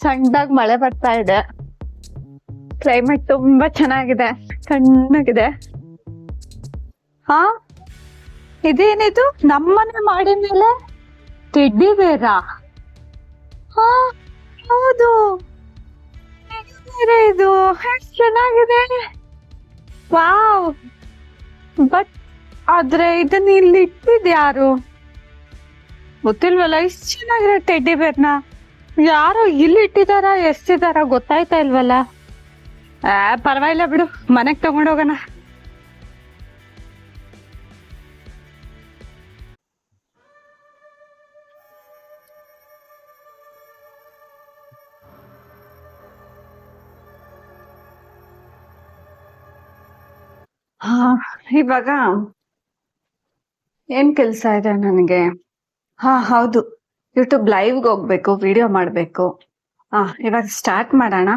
ಸಣ್ಣದಾಗಿ ಮಳೆ ಬರ್ತಾ ಇದೆ. ಕ್ಲೈಮೇಟ್ ತುಂಬಾ ಚೆನ್ನಾಗಿದೆ, ತಣ್ಣಗಿದೆ. ಹಾ, ಇದೇನಿದು ನಮ್ಮನೆ ಮಾಡಿದ ಮೇಲೆ ಟೆಡ್ಡಿ ಬೇರಾ? ಹಾ ಹೌದು, ಬೇರೆ ಇದು ಎಷ್ಟು ಚೆನ್ನಾಗಿದೆ. ವಾವ್, ಬಟ್ ಆದ್ರೆ ಇದನ್ನ ಇಲ್ಲಿ ಇಟ್ಟಿದ್ಯಾರು ಗೊತ್ತಿಲ್ವಲ್ಲ. ಇಷ್ಟು ಚೆನ್ನಾಗಿದೆ ಟೆಡ್ಡಿ ಬೇರ್ನ ಯಾರೋ ಇಲ್ಲಿ ಇಟ್ಟಿದಾರ, ಎಷ್ಟಿದಾರ ಗೊತ್ತಾಯ್ತಾ ಇಲ್ವಲ್ಲ. ಪರವಾಗಿಲ್ಲ ಬಿಡು, ಮನೆಗ್ ತಗೊಂಡೋಗೋಣ. ಹಾ, ಇವಾಗ ಏನ್ ಕೆಲ್ಸ ಇದೆ ನನಗೆ? ಹಾ ಹೌದು, ಯೂಟ್ಯೂಬ್ ಲೈವ್ಗೆ ಹೋಗ್ಬೇಕು, ವಿಡಿಯೋ ಮಾಡ್ಬೇಕು. ಇವಾಗ ಸ್ಟಾರ್ಟ್ ಮಾಡೋಣ.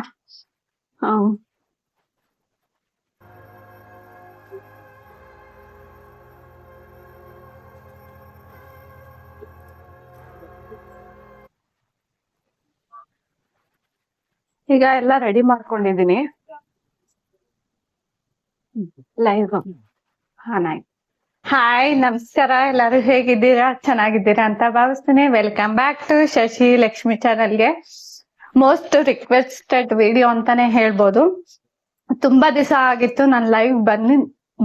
ಈಗ ಎಲ್ಲ ರೆಡಿ ಮಾಡ್ಕೊಂಡಿದೀನಿ. ಲೈವ್. ಹಾಯ್, ನಮಸ್ಕಾರ. ಎಲ್ಲರೂ ಹೇಗಿದ್ದೀರಾ? ಚೆನ್ನಾಗಿದ್ದೀರಾ ಅಂತ ಭಾವಿಸ್ತೀನಿ. Welcome back to Shashi Lakshmi ಚಾನಲ್ಗೆ. ಮೋಸ್ಟ್ ರಿಕ್ವೆಸ್ಟೆಡ್ ವಿಡಿಯೋ ಅಂತಾನೆ ಹೇಳ್ಬೋದು. ತುಂಬಾ ದಿವಸ ಆಗಿತ್ತು ನಾನು ಲೈವ್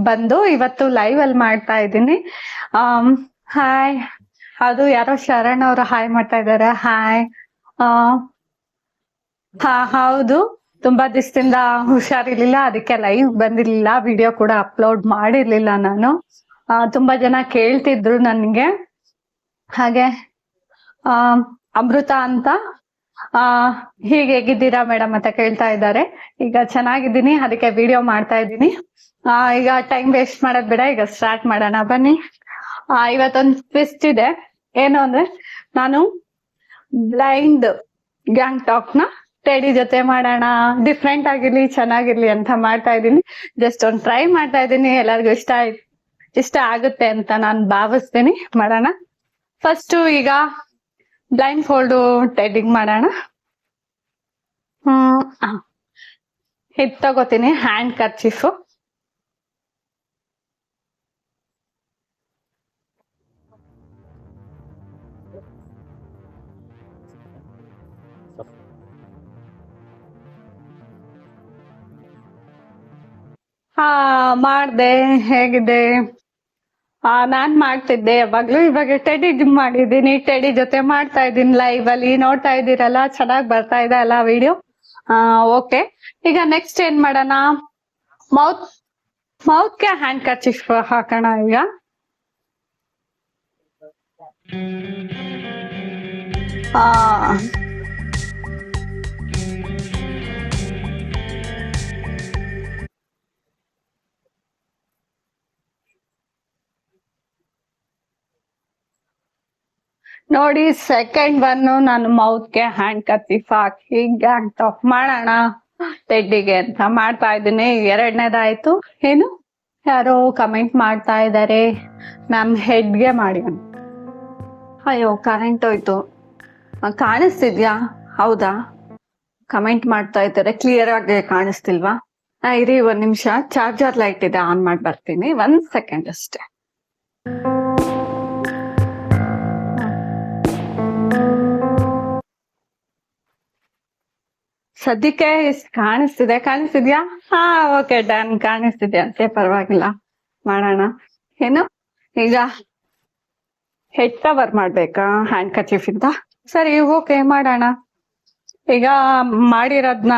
ಬಂದು ಇವತ್ತು ಲೈವ್ ಅಲ್ಲಿ ಮಾಡ್ತಾ ಇದ್ದೀನಿ. ಹಾಯ್, ಅದು ಯಾರೋ ಶರಣ್ ಅವರು ಹಾಯ್ ಮಾಡ್ತಾ ಇದಾರೆ. ಹಾಯ್. ಹಾ ಹೌದು, ತುಂಬಾ ದಿವಸದಿಂದ ಹುಷಾರಿರ್ಲಿಲ್ಲ, ಅದಕ್ಕೆ ಲೈವ್ ಬಂದಿರ್ಲಿಲ್ಲ, ವಿಡಿಯೋ ಕೂಡ ಅಪ್ಲೋಡ್ ಮಾಡಿರ್ಲಿಲ್ಲ ನಾನು. ತುಂಬಾ ಜನ ಕೇಳ್ತಿದ್ರು ನನ್ಗೆ. ಹಾಗೆ ಅಮೃತ ಅಂತ ಹೀಗೆ ಹೇಗಿದ್ದೀರಾ ಮೇಡಮ್ ಅಂತ ಕೇಳ್ತಾ ಇದ್ದಾರೆ. ಈಗ ಚೆನ್ನಾಗಿದ್ದೀನಿ, ಅದಕ್ಕೆ ವಿಡಿಯೋ ಮಾಡ್ತಾ ಇದ್ದೀನಿ. ಈಗ ಟೈಮ್ ವೇಸ್ಟ್ ಮಾಡೋದ್ ಬೇಡ, ಈಗ ಸ್ಟಾರ್ಟ್ ಮಾಡೋಣ ಬನ್ನಿ. ಇವತ್ತೊಂದು ಟ್ವಿಸ್ಟ್ ಇದೆ. ಏನು ಅಂದ್ರೆ, ನಾನು ಬ್ಲೈಂಡ್ ಗ್ಯಾಂಗ್ ಟಾಕ್ ನ ಟೆಡಿ ಜೊತೆ ಮಾಡೋಣ, ಡಿಫ್ರೆಂಟ್ ಆಗಿರ್ಲಿ, ಚೆನ್ನಾಗಿರ್ಲಿ ಅಂತ ಮಾಡ್ತಾ ಇದ್ದೀನಿ. ಜಸ್ಟ್ ಒಂದು ಟ್ರೈ ಮಾಡ್ತಾ ಇದ್ದೀನಿ. ಎಲ್ಲರಿಗೂ ಇಷ್ಟ ಆಗುತ್ತೆ ಅಂತ ನಾನು ಭಾವಿಸ್ತೀನಿ. ಮಾಡೋಣ. ಫಸ್ಟ್ ಈಗ ಬ್ಲೈಂಡ್ ಫೋಲ್ಡ್ ಟೆಡಿಂಗ್ ಮಾಡೋಣ. ಇದು ತಗೋತೀನಿ, ಹ್ಯಾಂಡ್ ಕರ್ಚೀಫ್. ಮಾಡ್ದೆ. ಹೇಗಿದೆ? ನಾನ್ ಮಾಡ್ತಿದ್ದೆ ಯಾವಾಗ್ಲೂ, ಇವಾಗ ಟೆಡಿ ಮಾಡಿದೀನಿ. ಟೆಡಿ ಜೊತೆ ಮಾಡ್ತಾ ಇದ್ದೀನಿ ಲೈವ್ ಅಲ್ಲಿ, ನೋಡ್ತಾ ಇದ್ದೀರಲ್ಲ, ಚೆನ್ನಾಗ್ ಬರ್ತಾ ಇದೆ ಅಲ್ಲ ವಿಡಿಯೋ? ಓಕೆ. ಈಗ ನೆಕ್ಸ್ಟ್ ಏನ್ ಮಾಡೋಣ? ಮೌತ್ಗೆ ಹ್ಯಾಂಡ್ ಕರ್ಚೀಫ್ ಹಾಕೋಣ. ಈಗ ನೋಡಿ, ಸೆಕೆಂಡ್ ಒನ್ ನಾನು ಮೌತ್ಗೆ ಹ್ಯಾಂಡ್ ಕರ್ಚೀಫ್ ಹಾಕಿ ಗ್ಯಾಂಗ್ ಟಾಕ್ ಮಾಡೋಣ ಟೆಡ್ಡಿಗೆ ಅಂತ ಮಾಡ್ತಾ ಇದ್ದೀನಿ. ಎರಡನೇದಾಯ್ತು. ಏನು ಯಾರೋ ಕಮೆಂಟ್ ಮಾಡ್ತಾ ಇದ್ದಾರೆ, ಮ್ಯಾಮ್ ಹೆಡ್ಗೆ ಮಾಡಿ. ಅಯ್ಯೋ, ಕರೆಂಟ್ ಹೋಯ್ತು. ಕಾಣಿಸ್ತಿದ್ಯಾ? ಹೌದಾ, ಕಮೆಂಟ್ ಮಾಡ್ತಾ ಇದ್ದಾರೆ. ಕ್ಲಿಯರ್ ಆಗಿ ಕಾಣಿಸ್ತಿಲ್ವಾ? ಇರಿ ಒಂದ್ ನಿಮಿಷ, ಚಾರ್ಜರ್ ಲೈಟ್ ಇದೆ, ಆನ್ ಮಾಡಿ ಬರ್ತೀನಿ. 1 ಸೆಕೆಂಡ್ ಅಷ್ಟೇ. ಸದ್ಯಕ್ಕೆ ಕಾಣಿಸ್ತಿದ್ಯಾ? Okay, done. ಕಾಣಿಸ್ತಿದೆ ಅಂತೆ, ಪರವಾಗಿಲ್ಲ, ಮಾಡೋಣ. ಏನು ಈಗ ಹೆಡ್ ಕವರ್ ಮಾಡ್ಬೇಕಾ ಹ್ಯಾಂಡ್ ಕರ್ಚೀಫ್ ಇಂದ? ಸರಿ, ಓಕೆ, ಮಾಡೋಣ. ಈಗ ಮಾಡಿರೋದ್ನ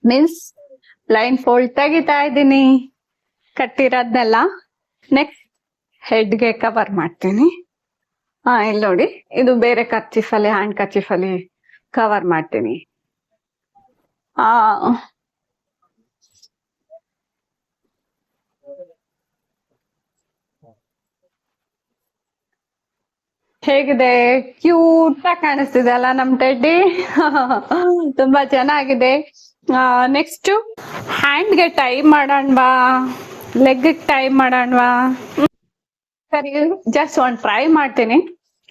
ಮೀನ್ಸ್ ಲೈನ್ ಫೋಲ್ಡ್ ತೆಗಿತಾ ಇದ್ದೀನಿ, ಕಟ್ಟಿರೋದ್ನೆಲ್ಲ. ನೆಕ್ಸ್ಟ್ ಹೆಡ್ಗೆ ಕವರ್ ಮಾಡ್ತೀನಿ. ಇಲ್ಲಿ ನೋಡಿ, ಇದು ಬೇರೆ ಕರ್ಚೀಫ್ ಅಲ್ಲಿ, ಹ್ಯಾಂಡ್ ಕರ್ಚೀಫ್ ಅಲ್ಲಿ ಕವರ್ ಮಾಡ್ತೀನಿ. ಹೇಗಿದೆ? ಕ್ಯೂಟ್ ಆಗಿ ಕಾಣಿಸ್ತಿದೆ ಅಲ್ಲ ನಮ್ ಟೆಡ್ಡಿ? ತುಂಬಾ ಚೆನ್ನಾಗಿದೆ. ನೆಕ್ಸ್ಟ್ ಹ್ಯಾಂಡ್ಗೆ ಟೈ ಮಾಡೋಣವಾ, ಲೆಗ್ ಟೈ ಮಾಡೋಣವಾ? ಸರಿ, ಜಸ್ಟ್ ಒಂದ್ ಟ್ರೈ ಮಾಡ್ತೀನಿ,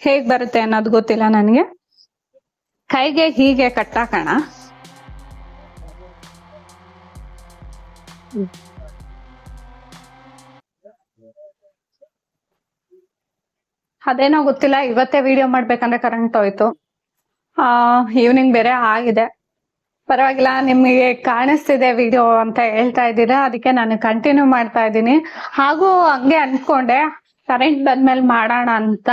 ಹೇಗ್ ಬರುತ್ತೆ ಅನ್ನೋದು ಗೊತ್ತಿಲ್ಲ ನನಗೆ. ಕೈಗೆ ಹೀಗೆ ಕಟ್ಟಾಕಣ. ಅದೇನೋ ಗೊತ್ತಿಲ್ಲ, ಇವತ್ತೇ ವಿಡಿಯೋ ಮಾಡ್ಬೇಕಂದ್ರೆ ಕರೆಂಟ್ ಹೋಯ್ತು. ಈವ್ನಿಂಗ್ ಬೇರೆ ಆಗಿದೆ. ಪರವಾಗಿಲ್ಲ, ನಿಮಗೆ ಕಾಣಿಸ್ತಿದೆ ವಿಡಿಯೋ ಅಂತ ಹೇಳ್ತಾ ಇದ್ದೀರಾ, ಅದಕ್ಕೆ ನಾನು ಕಂಟಿನ್ಯೂ ಮಾಡ್ತಾ ಇದ್ದೀನಿ. ಹಾಗೂ ಹಂಗೆ ಅನ್ಕೊಂಡೆ ಕರೆಂಟ್ ಬಂದ್ಮೇಲೆ ಮಾಡೋಣ ಅಂತ.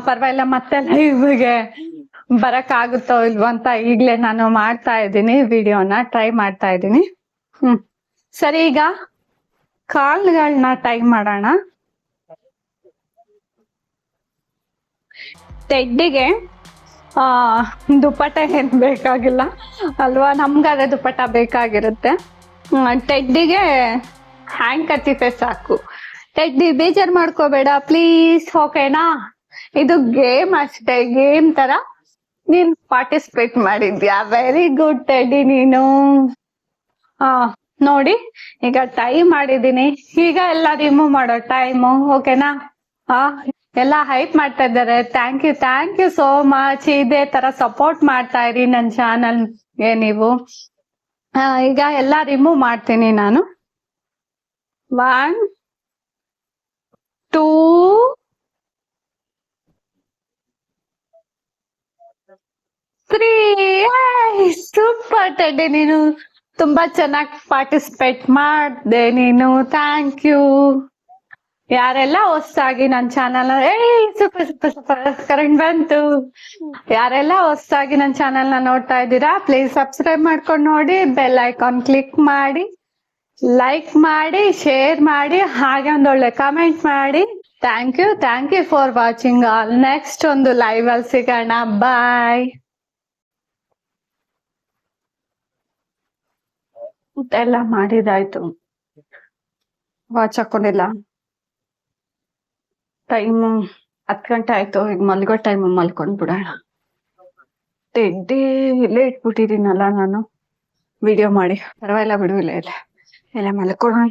ಪರವಾಗಿಲ್ಲ, ಮತ್ತೆ ಲೈವ್ಗೆ ಬರಕ್ ಆಗುತ್ತೋ ಇಲ್ವೋ ಅಂತ ಈಗ್ಲೇ ನಾನು ಮಾಡ್ತಾ ಇದ್ದೀನಿ, ವಿಡಿಯೋನ ಟ್ರೈ ಮಾಡ್ತಾ ಇದ್ದೀನಿ. ಸರಿ, ಈಗ ಕಾಲ್ಗಳನ್ನ ಟ್ರೈ ಮಾಡೋಣ. ಟೆಡ್ಡಿಗೆ ದುಪ್ಪಟ್ಟ ಏನ್ ಬೇಕಾಗಿಲ್ಲ ಅಲ್ವಾ, ನಮ್ಗಾದ್ರೆ ದುಪ್ಪಟ್ಟ ಬೇಕಾಗಿರುತ್ತೆ. ಟೆಡ್ಡಿಗೆ ಹ್ಯಾಂಡ್ ಕರ್ಚೀಫೆ ಸಾಕು. ಟೆಡ್ಡಿ ಬೇಜಾರ್ ಮಾಡ್ಕೋಬೇಡ ಪ್ಲೀಸ್, ಓಕೆನಾ? ಇದು ಗೇಮ್ ಅಷ್ಟೇ, ಗೇಮ್ ತರ ನೀನ್ ಪಾರ್ಟಿಸಿಪೇಟ್ ಮಾಡಿದ್ಯಾ. ವೆರಿ ಗುಡ್ ಟೆಡ್ಡಿ ನೀನು. ನೋಡಿ, ಈಗ ಟೈಮ್ ಮಾಡಿದೀನಿ, ಈಗ ಎಲ್ಲ ರಿಮೂವ್ ಮಾಡೋ ಟೈಮು, ಓಕೆನಾ? ಎಲ್ಲ ಹೈಪ್ ಮಾಡ್ತಾ ಇದ್ದಾರೆ. Thank you so much. ಇದೇ ತರ ಸಪೋರ್ಟ್ ಮಾಡ್ತಾ ಇರಿ ನನ್ನ ಚಾನಲ್ಗೆ ನೀವು. ಈಗ ಎಲ್ಲ ರಿಮೂವ್ ಮಾಡ್ತೀನಿ ನಾನು. 1 2 3. ಸೂಪರ್ ಟೆಡ್ಡಿ, ನೀನು ತುಂಬಾ ಚೆನ್ನಾಗಿ ಪಾರ್ಟಿಸಿಪೇಟ್ ಮಾಡಿದೆ ನೀನು. Thank you. ಯಾರೆಲ್ಲ ಹೊಸ್ದಾಗಿ ನನ್ನ ಚಾನಲ್ ಸೂಪರ್ ಕರೆಂಟ್ ಬಂತು. ಯಾರೆಲ್ಲ ಹೊಸ್ದಾಗಿ ನನ್ನ ಚಾನಲ್ ನ ನೋಡ್ತಾ ಇದ್ದೀರಾ, ಪ್ಲೀಸ್ ಸಬ್ಸ್ಕ್ರೈಬ್ ಮಾಡ್ಕೊಂಡು ನೋಡಿ, ಬೆಲ್ ಐಕಾನ್ ಕ್ಲಿಕ್ ಮಾಡಿ, ಲೈಕ್ ಮಾಡಿ, ಶೇರ್ ಮಾಡಿ, ಹಾಗೆ ಒಂದೊಳ್ಳೆ ಕಮೆಂಟ್ ಮಾಡಿ. Thank you for watching all. Next ಒಂದು ಲೈವ್ ಅಲ್ಲಿ ಸಿಗೋಣ. ಬಾಯ್. ಊಟ ಎಲ್ಲ ಮಾಡಿದಾಯ್ತು, ವಾಚ್ ಹಾಕೊಂಡಿಲ್ಲ. ಟೈಮು 10 ಗಂಟೆ ಆಯ್ತು. ಈಗ ಮಲ್ಗೋ ಟೈಮ್, ಮಲ್ಕೊಂಡ್ ಬಿಡೋಣ. ಟೆಡ್ಡಿ ಇಲ್ಲೇ ಇಟ್ಬಿಟ್ಟಿದ್ದೀನಲ್ಲ ನಾನು ವಿಡಿಯೋ ಮಾಡಿ. ಪರವಾಗಿಲ್ಲ ಬಿಡು, ಇಲ್ಲ ಮಲ್ಕೊಳ್ಳೋಣ.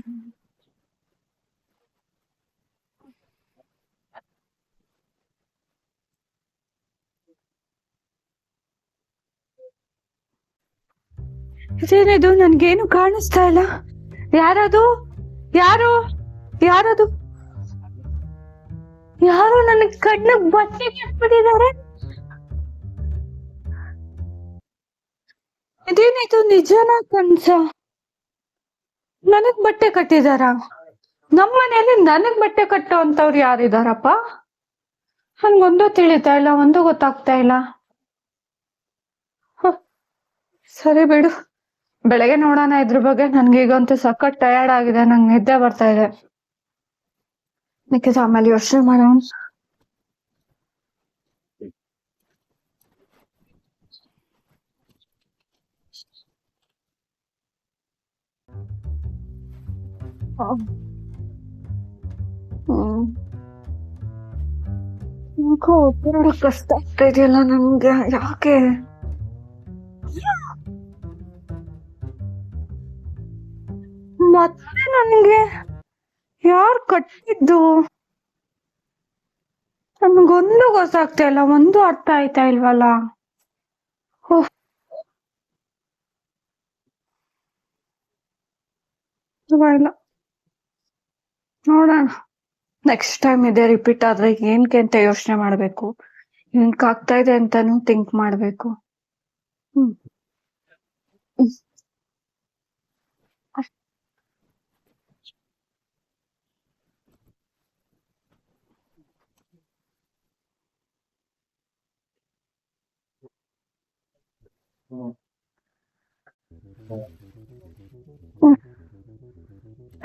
ಇದೇನಿದು, ನನ್ಗೇನು ಕಾಣಿಸ್ತಾ ಇಲ್ಲ. ಯಾರದು? ಯಾರದು? ಯಾರು ನನ್ನ ಕಣ್ಣಿಗೆ ಬಟ್ಟೆ ಕಟ್ಬಿಟ್ಟಿದ್ದಾರೆ? ಇದೇನಿದು, ನಿಜನ ಕನ್ಸ? ನನಗ್ ಬಟ್ಟೆ ಕಟ್ಟಿದಾರ? ನಮ್ಮ ಮನೆಯಲ್ಲಿ ನನಗ್ ಬಟ್ಟೆ ಕಟ್ಟೋ ಅಂತವ್ರು ಯಾರಿದಾರಪ್ಪ? ನನ್ಗೊಂದು ತಿಳಿತಾ ಇಲ್ಲ, ಒಂದು ಗೊತ್ತಾಗ್ತಾ ಇಲ್ಲ. ಸರಿ ಬಿಡು, ಬೆಳಗ್ಗೆ ನೋಡೋಣ ಇದ್ರ ಬಗ್ಗೆ. ನನ್ಗೆ ಈಗಂತೂ ಸಖತ್ ಟಯರ್ಡ್ ಆಗಿದೆ, ನಂಗೆ ನಿದ್ದೆ ಬರ್ತಾ ಇದೆ. ನಿಖಿತ ಆಮೇಲೆ ಯೋಚನೆ ಮಾಡೋಣ. ಕಷ್ಟ ಆಗ್ತಾ ಇದೆಯಲ್ಲ ನಮ್ಗೆ, ಯಾಕೆ? ಮತ್ತೆ ನನ್ಗೆ ಯಾರು ಕಟ್ಟಿದ್ದು? ನನ್ಗೊಂದು ಗೊತ್ತಾಗ್ತಾ ಇಲ್ಲ, ಒಂದು ಅರ್ಥ ಆಯ್ತಾ ಇಲ್ವಲ್ಲ. ಇಲ್ಲ, ನೋಡೋಣ ನೆಕ್ಸ್ಟ್ ಟೈಮ್ ಇದೇ ರಿಪೀಟ್ ಆದ್ರೆ ಏನ್ಕೆ ಅಂತ ಯೋಚನೆ ಮಾಡ್ಬೇಕು. ಆಗ್ತಾ ಇದೆ ಅಂತಾನು ಥಿಂಕ್ ಮಾಡ್ಬೇಕು.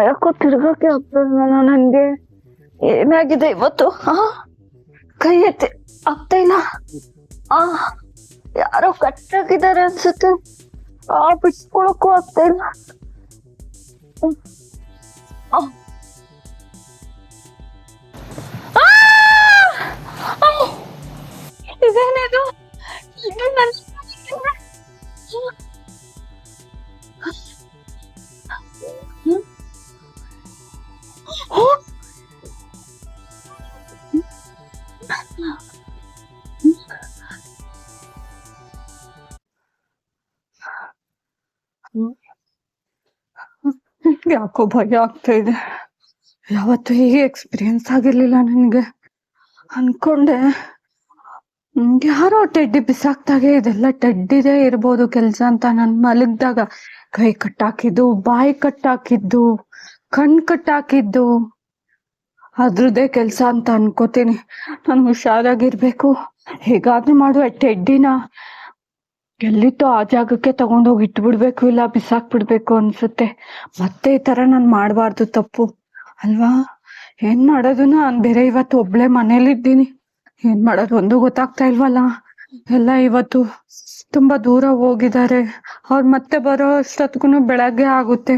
ಯಾಕೋ ತಿರ್ಗಕ್ಕೆ ಆಗ್ತದಲ್ಲ ನನ್ಗೆ. ಏನಾಗಿದೆ ಇವತ್ತು? ಕೈ ಎತ್ತಿ ಆಗ್ತಾ ಇಲ್ಲ. ಯಾರೋ ಕಟ್ಟಾಕಿದ್ದಾರೆ ಅನ್ಸುತ್ತೆ. ಬಿಡ್ಸ್ಕೊಳಕ್ಕೂ ಆಗ್ತಾ ಇಲ್ಲ. ಇದೇನಿದು? ಯಾಕೋ ಭಯ ಆಗ್ತಾ ಇದೆ. ಯಾವತ್ತು ಹೀಗೆ ಎಕ್ಸ್ಪೀರಿಯನ್ಸ್ ಆಗಿರ್ಲಿಲ್ಲ ನನ್ಗೆ. ಅನ್ಕೊಂಡೆ ಯಾರೋ ಟೆಡ್ಡಿ ಬಿಸಾಕ್ದಾಗೆ ಇದೆಲ್ಲ ಟೆಡ್ಡಿದೇ ಇರ್ಬೋದು ಕೆಲ್ಸ ಅಂತ. ನನ್ ಮಲಗ್ದಾಗ ಕೈ ಕಟ್ಟಾಕಿದ್ದು, ಬಾಯಿ ಕಟ್ಟಾಕಿದ್ದು, ಕಣ್ ಕಟ್ಟಾಕಿದ್ದು ಅದ್ರದ್ದೇ ಕೆಲ್ಸ ಅಂತ ಅನ್ಕೋತೀನಿ. ನಾನು ಹುಷಾರಾಗಿರ್ಬೇಕು. ಹೇಗಾದ್ರೂ ಮಾಡುವ ಟೆಡ್ಡಿನ ಎಲ್ಲಿತ್ತೋ ಆ ಜಾಗಕ್ಕೆ ತಗೊಂಡೋಗಿ ಇಟ್ಬಿಡ್ಬೇಕು, ಇಲ್ಲ ಬಿಸಾಕ್ಬಿಡ್ಬೇಕು ಅನ್ಸುತ್ತೆ. ಮತ್ತೆ ಈ ತರ ನಾನ್ ಮಾಡ್ಬಾರ್ದು, ತಪ್ಪು ಅಲ್ವಾ? ಏನ್ ಮಾಡೋದು? ನಾನ್ ಬೇರೆ ಇವತ್ತು ಒಬ್ಳೆ ಮನೇಲಿದ್ದೀನಿ. ಏನ್ ಮಾಡೋದು ಒಂದು ಗೊತ್ತಾಗ್ತಾ ಇಲ್ವಲ್ಲ. ಎಲ್ಲ ಇವತ್ತು ತುಂಬಾ ದೂರ ಹೋಗಿದ್ದಾರೆ. ಅವ್ರು ಮತ್ತೆ ಬರೋ ಅಷ್ಟೊತ್ಗೂ ಬೆಳಗ್ಗೆ ಆಗುತ್ತೆ.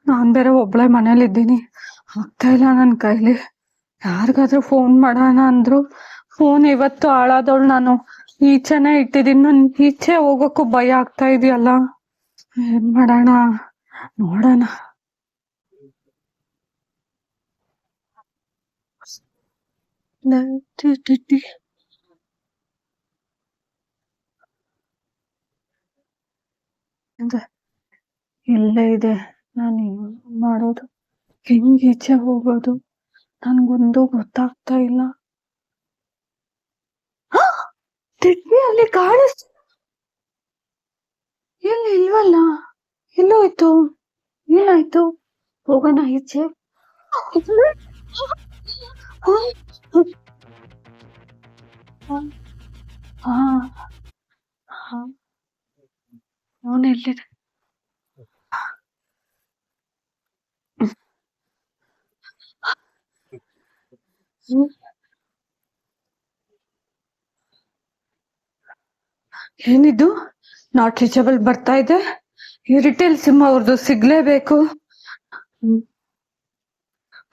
ನಾನ್ ಬೇರೆ ಒಬ್ಳೆ ಮನೇಲಿದ್ದೀನಿ. ಆಗ್ತಾ ಇಲ್ಲ ನನ್ ಕೈಲಿ. ಯಾರಿಗಾದ್ರೂ ಫೋನ್ ಮಾಡೋಣ ಅಂದ್ರು ಫೋನ್ ಇವತ್ತು ಹಾಳಾದವಳು ನಾನು ಈಚೆನೆ ಇಟ್ಟಿದ್ದೀನಿ. ನನ್ ಈಚೆ ಹೋಗಕ್ಕೂ ಭಯ ಆಗ್ತಾ ಇದೆಯಲ್ಲ. ಏನ್ ಮಾಡೋಣ ನೋಡೋಣ. ಇಲ್ಲೇ ಇದೆ. ನಾನು ಏನ್ ಮಾಡೋದು? ಹೆಂಗ್ ಈಚೆ ಹೋಗೋದು? ನನ್ಗೊಂದು ಗೊತ್ತಾಗ್ತಾ ಇಲ್ಲ. ತಿಡ್ಡಿ ಅಲ್ಲಿ ಕಾಣಿಸ್ ಎಲ್ಲಿ ಇಲ್ವಲ್ಲ. ಎಲ್ಲೋಯ್ತು? ಏನಾಯ್ತು? ಹೋಗೋಣ ಈಚೆ. ಅವನು ಎಲ್ಲಿದೆ? ಏನಿದು ನಾಟ್ ರೀಚಬಲ್ ಬರ್ತಾ ಇದೆ? ಏರ್ಟೆಲ್ ಸಿಮ್ ಅವ್ರದ್ದು ಸಿಗ್ಲೇಬೇಕು.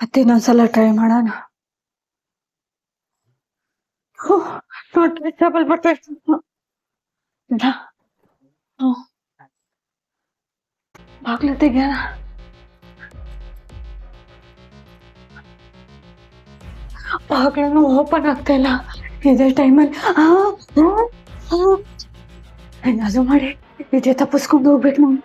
ಮತ್ತೆ ಇನ್ನೊಂದ್ಸಲ ಟ್ರೈ ಮಾಡೋಣ. ನಾಟ್ ರೀಚಬಲ್ ಬರ್ತಾ ಬಾಗ್ಲು ತೆಗ್ಯಾನ. ಬಾಗ್ಲೂ ಓಪನ್ ಆಗ್ತಾ ಇಲ್ಲ ಇದೇ ಟೈಮಲ್ಲಿ. ಏನಾದ್ರು ಮಾಡಿ ಇದೇ ತಪ್ಪಿಸ್ಕೊಂಡು ಹೋಗ್ಬೇಕು ನಾವು.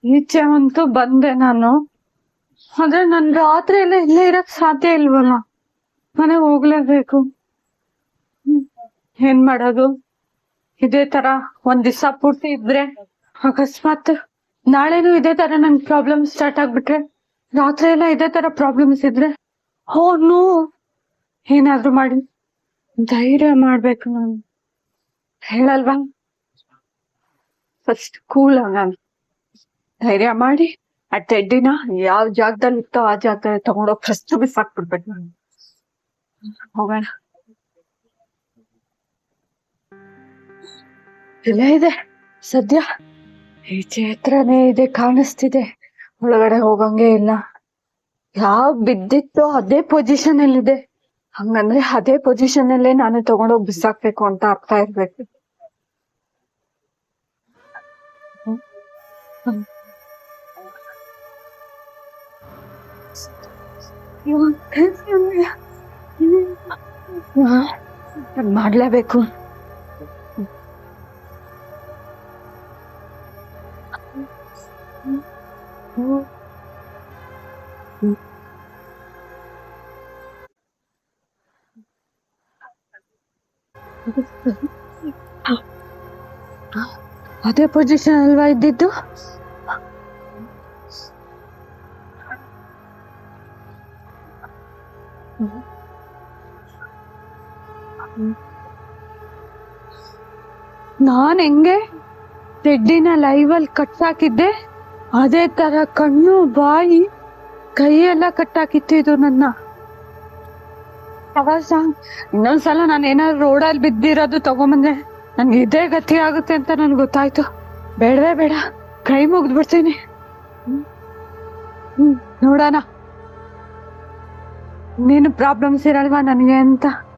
ಈಚೆ ಅಂತೂ ಬಂದೆ ನಾನು. ಆದ್ರೆ ನನ್ ರಾತ್ರಿ ಎಲ್ಲ ಇಲ್ಲೇ ಇರಕ್ ಸಾಧ್ಯ ಇಲ್ವಲ್ಲ. ಮನೆಗೆ ಹೋಗ್ಲೇಬೇಕು. ಏನ್ ಮಾಡೋದು? ಇದೇ ತರ ಒಂದ್ ದಿವ್ಸ ಪೂರ್ತಿ ಇದ್ರೆ, ಅಕಸ್ಮಾತ್ ನಾಳೆನೂ ಇದೇ ತರ ನನ್ ಪ್ರಾಬ್ಲಮ್ ಸ್ಟಾರ್ಟ್ ಆಗ್ಬಿಟ್ರೆ, ರಾತ್ರಿ ಎಲ್ಲ ಇದೇ ತರ ಪ್ರಾಬ್ಲಮ್ಸ್ ಇದ್ರೆ, ಹೋ ನೋ, ಏನಾದ್ರು ಮಾಡಿ ಧೈರ್ಯ ಮಾಡ್ಬೇಕು ನಾನು. ಹೇಳಲ್ವಾ? ಫಸ್ಟ್ ಕೂಲ್ ನಾನು ಧೈರ್ಯ ಮಾಡಿ ಆ ಟೆಡ್ಡಿನ ಯಾವ ಜಾಗದಲ್ಲಿ ಇತ್ತೋ ಆ ಜಾಗದಲ್ಲಿ ತಗೊಂಡೋಗಿ ಫಸ್ಟ್ ಬಿಸಾಕ್ಬಿಡ್ಬೇಕು ನಾನು. ಹೋಗೋಣ. ಇಲ್ಲ ಇದೆ ಸದ್ಯ ಈಚೆ ಹತ್ರನೇ ಇದೆ, ಕಾಣಿಸ್ತಿದೆ. ಒಳಗಡೆ ಹೋಗಂಗೆ ಇಲ್ಲ. ಯಾವ ಬಿದ್ದಿತ್ತೋ ಅದೇ ಪೊಸಿಷನ್ ಅಲ್ಲಿದೆ. ಹಂಗಂದ್ರೆ ಅದೇ ಪೊಸಿಷನ್ ಅಲ್ಲೇ ನಾನು ತಗೊಂಡೋಗಿ ಬಿಸಾಕ್ಬೇಕು ಅಂತ ಅರ್ಥ ಇರ್ಬೇಕು. ಮಾಡ್ಲೇಬೇಕು. ಅದೇ ಪೊಸಿಷನ್ ಅಲ್ವಾ ಇದ್ದಿದ್ದು? ನಾನ್ ಹೆಂಗೆ ಟೆಡ್ಡಿನ ಲೈವ್ ಅಲ್ಲಿ ಕಟ್ಟಾಕಿದ್ದೆ ಅದೇ ತರ ಕಣ್ಣು, ಬಾಯಿ, ಕೈ ಎಲ್ಲ ಕಟ್ಟಾಕಿತ್ತು ಇದು ನನ್ನ. ಇನ್ನೊಂದ್ಸಲ ನಾನು ಏನಾದ್ರು ರೋಡಲ್ಲಿ ಬಿದ್ದಿರೋದು ತಗೊಂಬಂದ್ರೆ ನನ್ಗೆ ಇದೇ ಗತಿ ಆಗುತ್ತೆ ಅಂತ ನನ್ಗೆ ಗೊತ್ತಾಯ್ತು. ಬೇಡವೇ ಬೇಡ, ಕೈ ಮುಗ್ದ್ಬಿಡ್ತೀನಿ. ನೋಡೋಣ, ನೀನು ಪ್ರಾಬ್ಲಮ್ಸ್ ಇರಲ್ವಾ ನನಗೆ ಅಂತ.